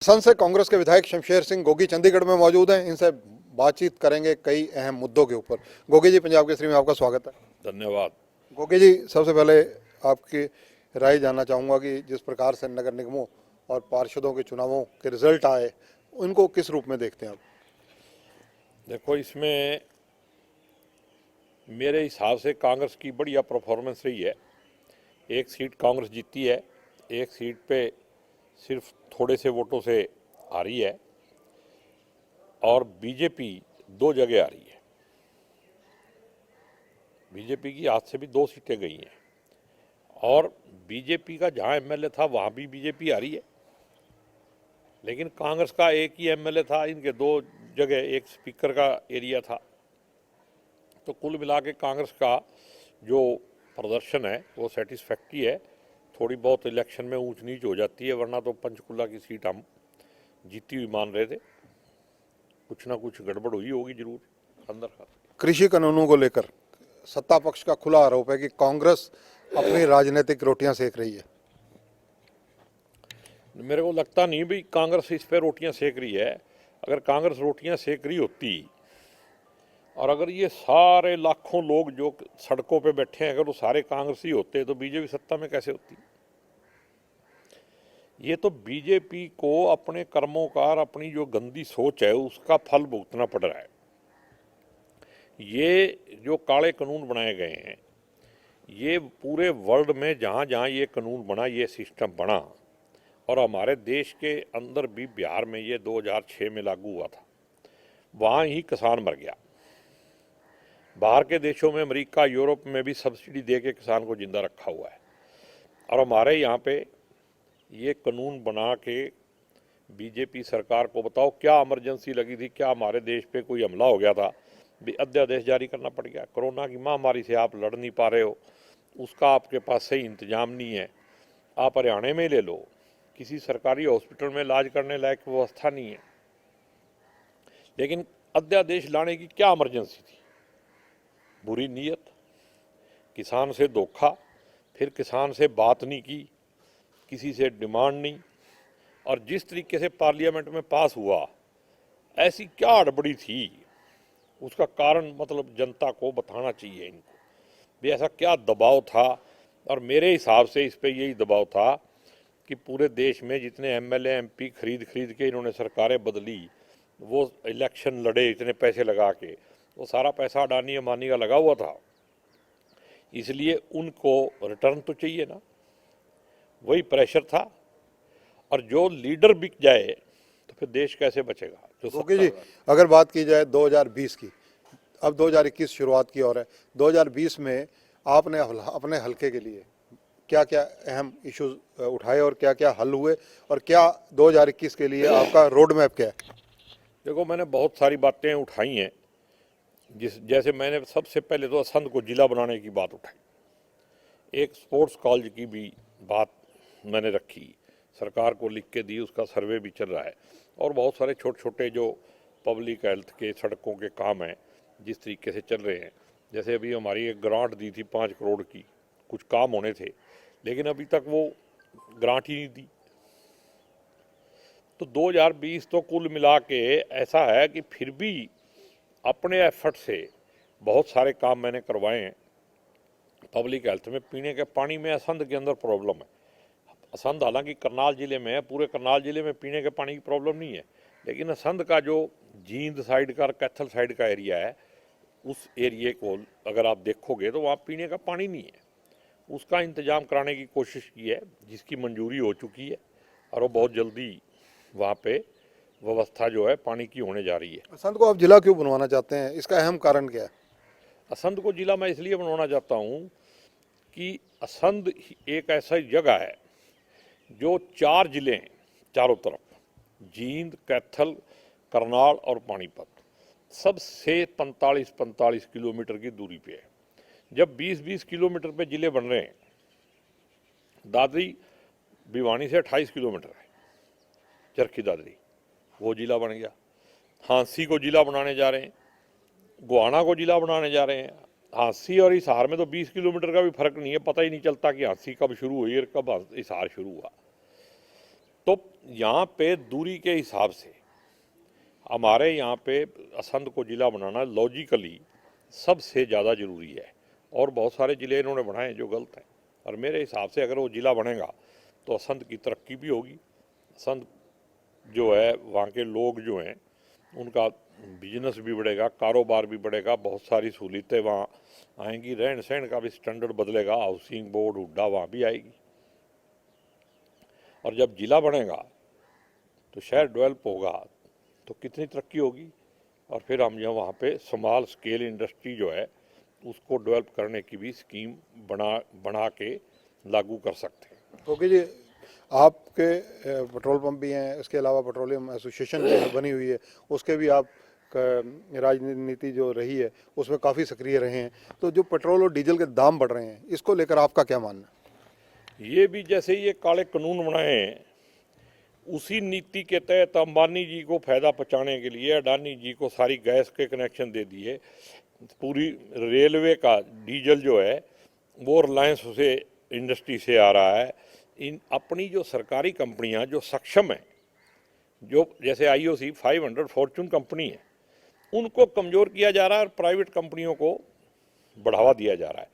असम से कांग्रेस के विधायक शमशेर सिंह गोगी चंडीगढ़ में मौजूद हैं। इनसे बातचीत करेंगे कई अहम मुद्दों के ऊपर। गोगी जी, पंजाब केसरी में आपका स्वागत है। धन्यवाद। गोगी जी, सबसे पहले आपकी राय जानना चाहूँगा कि जिस प्रकार से नगर निगमों और पार्षदों के चुनावों के रिजल्ट आए, उनको किस रूप में देखते हैं आप? देखो, इसमें मेरे हिसाब से कांग्रेस की बढ़िया परफॉर्मेंस रही है। एक सीट कांग्रेस जीती है, एक सीट पे सिर्फ थोड़े से वोटों से आ रही है, और बीजेपी 2 जगह आ रही है। बीजेपी की आज से भी 2 सीटें गई हैं, और बीजेपी का जहां एमएलए था वहां भी बीजेपी आ रही है, लेकिन कांग्रेस का एक ही एमएलए था, इनके 2 जगह एक स्पीकर का एरिया था। तो कुल मिला के कांग्रेस का जो प्रदर्शन है वो सेटिस्फैक्ट्री है। थोड़ी बहुत इलेक्शन में ऊंच नीच हो जाती है, वरना तो पंचकुला की सीट हम जीती हुई मान रहे थे। कुछ ना कुछ गड़बड़ हुई होगी जरूर अंदर का। कृषि कानूनों को लेकर सत्ता पक्ष का खुला आरोप है कि कांग्रेस अपनी राजनीतिक रोटियां सेक रही है। मेरे को लगता नहीं भी कांग्रेस इस पे रोटियां सेक रही है। अगर कांग्रेस रोटियां सेक रही होती, और अगर ये सारे लाखों लोग जो सड़कों पे बैठे हैं अगर वो सारे कांग्रेसी होते तो बीजेपी सत्ता में कैसे होती? ये तो बीजेपी को अपने कर्मों का और अपनी जो गंदी सोच है उसका फल भुगतना पड़ रहा है। ये जो काले कानून बनाए गए हैं, ये पूरे वर्ल्ड में जहाँ जहाँ ये कानून बना, ये सिस्टम बना, और हमारे देश के अंदर भी बिहार में ये 2006 में लागू हुआ था, वहाँ ही किसान मर गया। बाहर के देशों में, अमेरिका, यूरोप में भी सब्सिडी दे के किसान को जिंदा रखा हुआ है, और हमारे यहाँ पे ये कानून बना के बीजेपी सरकार को बताओ क्या इमरजेंसी लगी थी, क्या हमारे देश पे कोई हमला हो गया था, अध्यादेश जारी करना पड़ गया। कोरोना की महामारी से आप लड़ नहीं पा रहे हो, उसका आपके पास सही इंतजाम नहीं है। आप हरियाणा में ले लो, किसी सरकारी हॉस्पिटल में इलाज करने लायक व्यवस्था नहीं है, लेकिन अध्यादेश लाने की क्या इमरजेंसी थी? बुरी नीयत, किसान से धोखा, फिर किसान से बात नहीं की, किसी से डिमांड नहीं, और जिस तरीके से पार्लियामेंट में पास हुआ, ऐसी क्या हड़बड़ी थी, उसका कारण मतलब जनता को बताना चाहिए इनको भी ऐसा क्या दबाव था। और मेरे हिसाब से इस पे यही दबाव था कि पूरे देश में जितने एमएलए एमपी खरीद के इन्होंने सरकारें बदली, वो इलेक्शन लड़े इतने पैसे लगा के, वो सारा पैसा अडानी अंबानी का लगा हुआ था, इसलिए उनको रिटर्न तो चाहिए ना, वही प्रेशर था। और जो लीडर बिक जाए तो फिर देश कैसे बचेगा? जो गोगी जी, अगर बात की जाए 2020 की, अब 2021 शुरुआत की और है, 2020 में आपने अपने हलके के लिए क्या क्या अहम इश्यूज उठाए और क्या क्या हल हुए, और क्या 2021 के लिए आपका रोड मैप क्या है? देखो, मैंने बहुत सारी बातें उठाई हैं। जैसे मैंने सबसे पहले तो असंध को जिला बनाने की बात उठाई, एक स्पोर्ट्स कॉलेज की भी बात मैंने रखी, सरकार को लिख के दी, उसका सर्वे भी चल रहा है, और बहुत सारे छोटे छोटे जो पब्लिक हेल्थ के सड़कों के काम हैं जिस तरीके से चल रहे हैं। जैसे अभी हमारी एक ग्रांट दी थी 5 करोड़ की, कुछ काम होने थे, लेकिन अभी तक वो ग्रांट ही नहीं दी। तो 2020 तो कुल मिला के ऐसा है कि फिर भी अपने एफर्ट से बहुत सारे काम मैंने करवाए हैं। पब्लिक हेल्थ में पीने के पानी में असंध के अंदर प्रॉब्लम है। असंध हालांकि करनाल ज़िले में है, पूरे करनाल ज़िले में पीने के पानी की प्रॉब्लम नहीं है, लेकिन असंध का जो जींद साइड का और कैथल साइड का एरिया है, उस एरिए को अगर आप देखोगे तो वहाँ पीने का पानी नहीं है। उसका इंतज़ाम कराने की कोशिश की है, जिसकी मंजूरी हो चुकी है, और वो बहुत जल्दी वहाँ पे व्यवस्था जो है पानी की होने जा रही है। असंध को आप जिला क्यों बनवाना चाहते हैं, इसका अहम कारण क्या है? असंध को जिला मैं इसलिए बनवाना चाहता हूँ कि असंध एक ऐसा जगह है जो 4 जिले हैं चारों तरफ, जींद, कैथल, करनाल और पानीपत, सबसे 45-45 किलोमीटर की दूरी पे है। जब 20-20 किलोमीटर पे जिले बन रहे हैं, दादरी भिवानी से 28 किलोमीटर है, चरखी दादरी, वो जिला बन गया। हांसी को जिला बनाने जा रहे हैं, गोहाना को जिला बनाने जा रहे हैं। हांसी और हिसार में तो 20 किलोमीटर का भी फर्क नहीं है, पता ही नहीं चलता कि हांसी कब शुरू हुई और कब हिसार शुरू हुआ। तो यहाँ पे दूरी के हिसाब से हमारे यहाँ पे असंध को ज़िला बनाना लॉजिकली सबसे ज़्यादा ज़रूरी है। और बहुत सारे ज़िले इन्होंने बनाए जो गलत हैं, और मेरे हिसाब से अगर वो ज़िला बनेगा तो असंध की तरक्की भी होगी, असंध जो है वहाँ के लोग जो हैं उनका बिजनेस भी बढ़ेगा, कारोबार भी बढ़ेगा, बहुत सारी सहूलियतें वहाँ आएंगी, रहन सहन का भी स्टैंडर्ड बदलेगा, हाउसिंग बोर्ड हुड्डा वहाँ भी आएगी। और जब ज़िला बनेगा तो शहर डेवलप होगा तो कितनी तरक्की होगी, और फिर हम यहाँ वहाँ पे स्मॉल स्केल इंडस्ट्री जो है उसको डेवलप करने की भी स्कीम बना के लागू कर सकते हैं। ओके जी, आपके पेट्रोल पंप भी हैं, इसके अलावा पेट्रोलियम एसोसिएशन जो है बनी हुई है, उसके भी आप राजनीति जो रही है उसमें काफ़ी सक्रिय रहे हैं। तो जो पेट्रोल और डीजल के दाम बढ़ रहे हैं, इसको लेकर आपका क्या मानना है? ये भी जैसे ये काले कानून बनाए हैं, उसी नीति के तहत अंबानी जी को फायदा पहुंचाने के लिए अडानी जी को सारी गैस के कनेक्शन दे दिए। पूरी रेलवे का डीजल जो है वो रिलायंस से इंडस्ट्री से आ रहा है। इन अपनी जो सरकारी कंपनियां जो सक्षम हैं, जो जैसे आईओसी 500 फॉर्चून कंपनी है, उनको कमज़ोर किया जा रहा है और प्राइवेट कंपनियों को बढ़ावा दिया जा रहा है,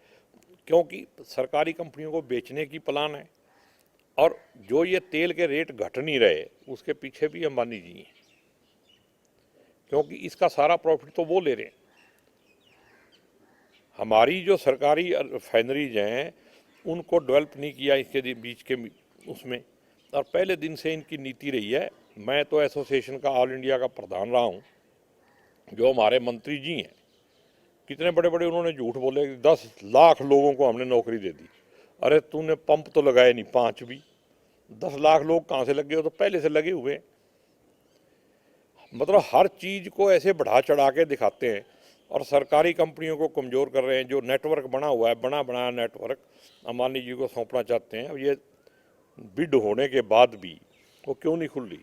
क्योंकि सरकारी कंपनियों को बेचने की प्लान है। और जो ये तेल के रेट घट नहीं रहे उसके पीछे भी अंबानी जी हैं, क्योंकि इसका सारा प्रॉफिट तो वो ले रहे हैं। हमारी जो सरकारी रिफाइनरीज हैं उनको डेवलप नहीं किया इसके बीच के उसमें, और पहले दिन से इनकी नीति रही है। मैं तो एसोसिएशन का ऑल इंडिया का प्रधान रहा हूँ। जो हमारे मंत्री जी हैं, कितने बड़े बड़े उन्होंने झूठ बोले, 10 लाख लोगों को हमने नौकरी दे दी। अरे तूने पंप तो लगाए नहीं 5 भी, 10 लाख लोग कहाँ से लगे हो? तो पहले से लगे हुए हैं। मतलब हर चीज़ को ऐसे बढ़ा चढ़ा के दिखाते हैं और सरकारी कंपनियों को कमज़ोर कर रहे हैं। जो नेटवर्क बना हुआ है, बना बनाया नेटवर्क अंबानी जी को सौंपना चाहते हैं। अब ये बिड होने के बाद भी वो क्यों नहीं खुल रही?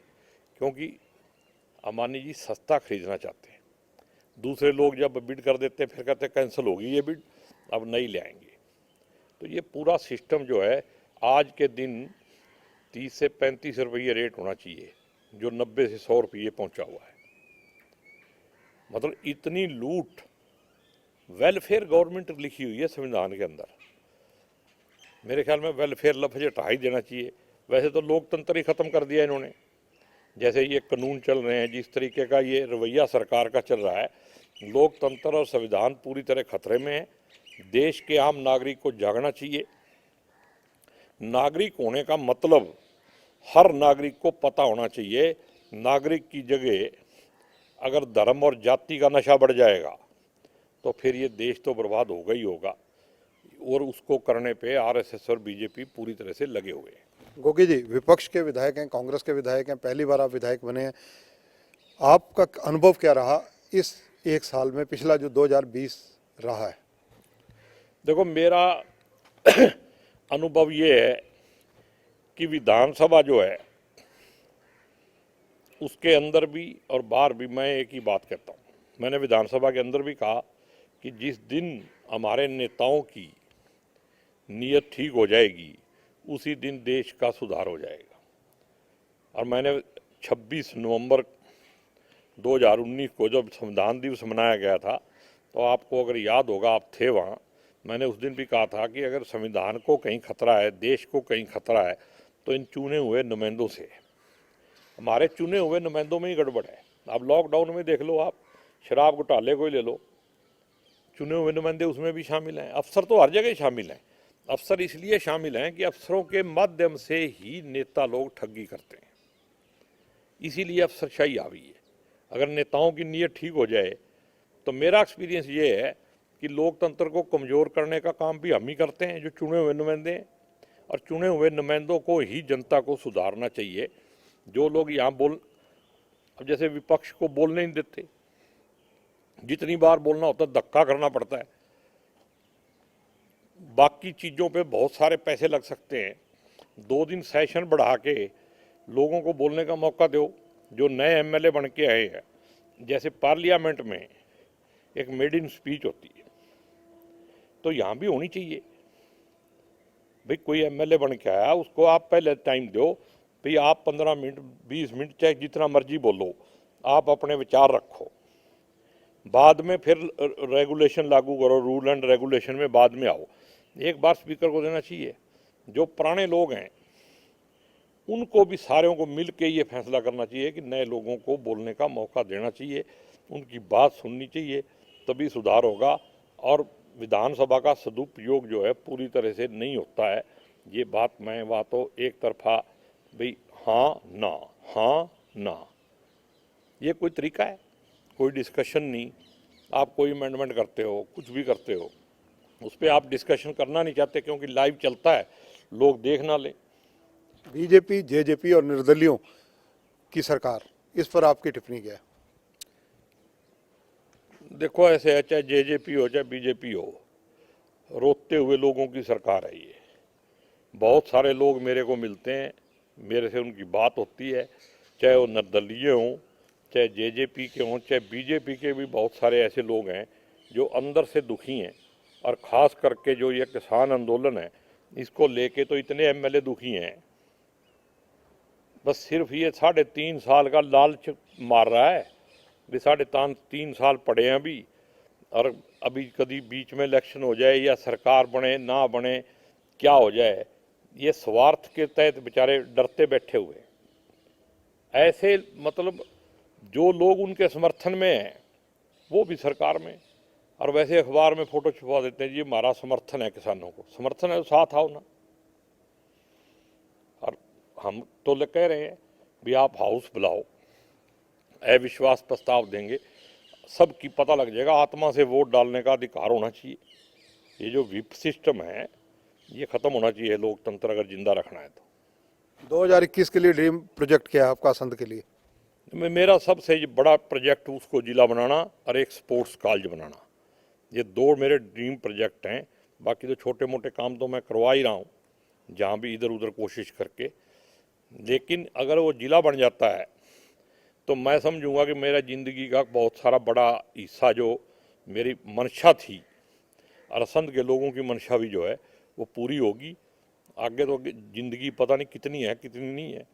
क्योंकि अंबानी जी सस्ता खरीदना चाहते हैं। दूसरे लोग जब बिड कर देते हैं फिर कहते हैं कैंसिल होगी ये बिड, अब नहीं ले आएंगे। तो ये पूरा सिस्टम जो है आज के दिन 30 से 35 रुपये रेट होना चाहिए, जो 90 से 100 रुपये पहुंचा हुआ है। मतलब इतनी लूट। वेलफेयर गवर्नमेंट लिखी हुई है संविधान के अंदर। मेरे ख्याल में वेलफेयर लफ्ज हटा ही देना चाहिए। वैसे तो लोकतंत्र ही ख़त्म कर दिया इन्होंने। जैसे ये कानून चल रहे हैं, जिस तरीके का ये रवैया सरकार का चल रहा है, लोकतंत्र और संविधान पूरी तरह खतरे में है। देश के आम नागरिक को जागना चाहिए। नागरिक होने का मतलब हर नागरिक को पता होना चाहिए। नागरिक की जगह अगर धर्म और जाति का नशा बढ़ जाएगा तो फिर ये देश तो बर्बाद होगा ही होगा। और उसको करने पे आरएसएस और बीजेपी पूरी तरह से लगे हुए हैं। गोगी जी, विपक्ष के विधायक हैं, कांग्रेस के विधायक हैं, पहली बार आप विधायक बने हैं, आपका अनुभव क्या रहा इस एक साल में, पिछला जो 2020 रहा है? देखो, मेरा अनुभव ये है कि विधानसभा जो है उसके अंदर भी और बाहर भी मैं एक ही बात कहता हूँ। मैंने विधानसभा के अंदर भी कहा कि जिस दिन हमारे नेताओं की नीयत ठीक हो जाएगी उसी दिन देश का सुधार हो जाएगा। और मैंने 26 नवंबर 2019 को जब संविधान दिवस मनाया गया था, तो आपको अगर याद होगा, आप थे वहाँ, मैंने उस दिन भी कहा था कि अगर संविधान को कहीं खतरा है, देश को कहीं खतरा है, तो इन चुने हुए नुमाइंदों से, हमारे चुने हुए नुमाइंदों में ही गड़बड़ है। आप लॉकडाउन में देख लो, आप शराब घोटाले को ही ले लो, चुने हुए नुमाइंदे उसमें भी शामिल हैं। अफसर तो हर जगह शामिल हैं। अफसर इसलिए शामिल हैं कि अफसरों के माध्यम से ही नेता लोग ठगी करते हैं, इसीलिए अफसरशाही आ गई है। अगर नेताओं की नीयत ठीक हो जाए तो मेरा एक्सपीरियंस ये है कि लोकतंत्र को कमज़ोर करने का काम भी हम ही करते हैं, जो चुने हुए नुमाइंदे हैं। और चुने हुए नुमाइंदों को ही जनता को सुधारना चाहिए। जो लोग यहाँ अब जैसे विपक्ष को बोलने नहीं देते, जितनी बार बोलना होता है धक्का करना पड़ता है। बाकी चीज़ों पे बहुत सारे पैसे लग सकते हैं। 2 दिन सेशन बढ़ा के लोगों को बोलने का मौका दो। जो नए एमएलए बन के आए हैं, जैसे पार्लियामेंट में एक मेड इन स्पीच होती है, तो यहाँ भी होनी चाहिए। भाई कोई एमएलए बन के आया, उसको आप पहले टाइम दो, भाई आप 15 मिनट 20 मिनट चाहे जितना मर्जी बोलो, आप अपने विचार रखो, बाद में फिर रेगुलेशन लागू करो, रूल एंड रेगुलेशन में बाद में आओ। एक बार स्पीकर को देना चाहिए, जो पुराने लोग हैं उनको भी सारों को मिल के ये फैसला करना चाहिए कि नए लोगों को बोलने का मौका देना चाहिए, उनकी बात सुननी चाहिए, तभी सुधार होगा। और विधानसभा का सदुपयोग जो है पूरी तरह से नहीं होता है। ये बात मैं तो एक तरफा भाई हाँ ना, ये कोई तरीका है? कोई डिस्कशन नहीं। आप कोई अमेंडमेंट करते हो, कुछ भी करते हो, उस पर आप डिस्कशन करना नहीं चाहते क्योंकि लाइव चलता है, लोग देख ना ले। बीजेपी, जेजेपी और निर्दलियों की सरकार, इस पर आपकी टिप्पणी क्या है? देखो, ऐसे है, चाहे जेजेपी हो चाहे बीजेपी हो, रोते हुए लोगों की सरकार है ये। बहुत सारे लोग मेरे को मिलते हैं, मेरे से उनकी बात होती है, चाहे वो निर्दलीय हों, चाहे जेजेपी के हों, चाहे बीजेपी के भी बहुत सारे ऐसे लोग हैं जो अंदर से दुखी हैं। और ख़ास करके जो ये किसान आंदोलन है, इसको लेके तो इतने एमएलए दुखी हैं, बस सिर्फ ये 3.5 साल का लालच मार रहा है भी 3.5 साल पड़े हैं अभी, और अभी कभी बीच में इलेक्शन हो जाए या सरकार बने ना बने, क्या हो जाए, ये स्वार्थ के तहत बेचारे डरते बैठे हुए। ऐसे मतलब जो लोग उनके समर्थन में हैं वो भी सरकार में, और वैसे अखबार में फोटो छुपा देते हैं, ये हमारा समर्थन है किसानों को। समर्थन है तो साथ आओ ना। और हम तो कह रहे हैं भी आप हाउस बुलाओ, अविश्वास प्रस्ताव देंगे, सबकी पता लग जाएगा। आत्मा से वोट डालने का अधिकार होना चाहिए। ये जो विप सिस्टम है ये खत्म होना चाहिए, लोकतंत्र अगर जिंदा रखना है तो। 2021 के लिए ड्रीम प्रोजेक्ट क्या है आपका संत के लिए? मेरा सबसे बड़ा प्रोजेक्ट उसको जिला बनाना और एक स्पोर्ट्स कॉलेज बनाना, ये 2 मेरे ड्रीम प्रोजेक्ट हैं। बाकी तो छोटे मोटे काम तो मैं करवा ही रहा हूँ जहाँ भी इधर उधर कोशिश करके, लेकिन अगर वो जिला बन जाता है तो मैं समझूंगा कि मेरा ज़िंदगी का बहुत सारा बड़ा हिस्सा जो मेरी मंशा थी, और असंध के लोगों की मंशा भी जो है वो पूरी होगी। आगे तो ज़िंदगी पता नहीं कितनी है कितनी नहीं है,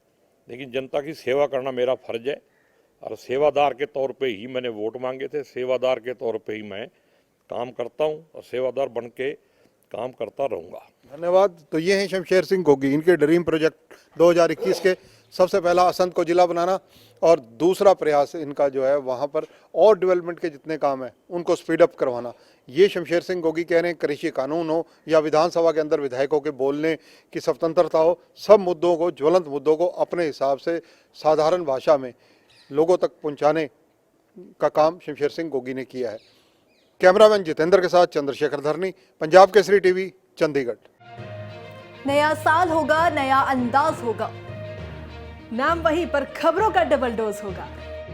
लेकिन जनता की सेवा करना मेरा फर्ज है। और सेवादार के तौर पे ही मैंने वोट मांगे थे, सेवादार के तौर पे ही मैं काम करता हूं और सेवादार बन के काम करता रहूँगा। धन्यवाद। तो ये हैं शमशेर सिंह गोगी। इनके ड्रीम प्रोजेक्ट 2021 के सबसे पहला असंध को जिला बनाना, और दूसरा प्रयास इनका जो है वहाँ पर और डेवलपमेंट के जितने काम हैं उनको स्पीड अप करवाना। ये शमशेर सिंह गोगी कह रहे हैं, कृषि कानून हो या विधानसभा के अंदर विधायकों के बोलने की स्वतंत्रता हो, सब मुद्दों को, ज्वलंत मुद्दों को अपने हिसाब से साधारण भाषा में लोगों तक पहुँचाने का काम शमशेर सिंह गोगी ने किया है। कैमरामैन जितेंद्र के साथ चंद्रशेखर धरनी, पंजाब केसरी टीवी, चंडीगढ़। नया साल होगा, नया अंदाज होगा, नाम वही पर खबरों का डबल डोज होगा।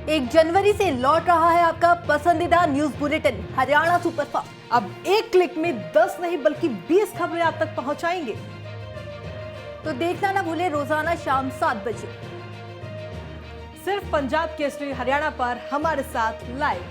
1 जनवरी से लौट रहा है आपका पसंदीदा न्यूज बुलेटिन हरियाणा सुपरफास्ट। अब एक क्लिक में 10 नहीं बल्कि 20 खबरें आप तक पहुंचाएंगे। तो देखना ना भूले रोजाना शाम 7 बजे सिर्फ पंजाब केसरी हरियाणा पर हमारे साथ लाइव।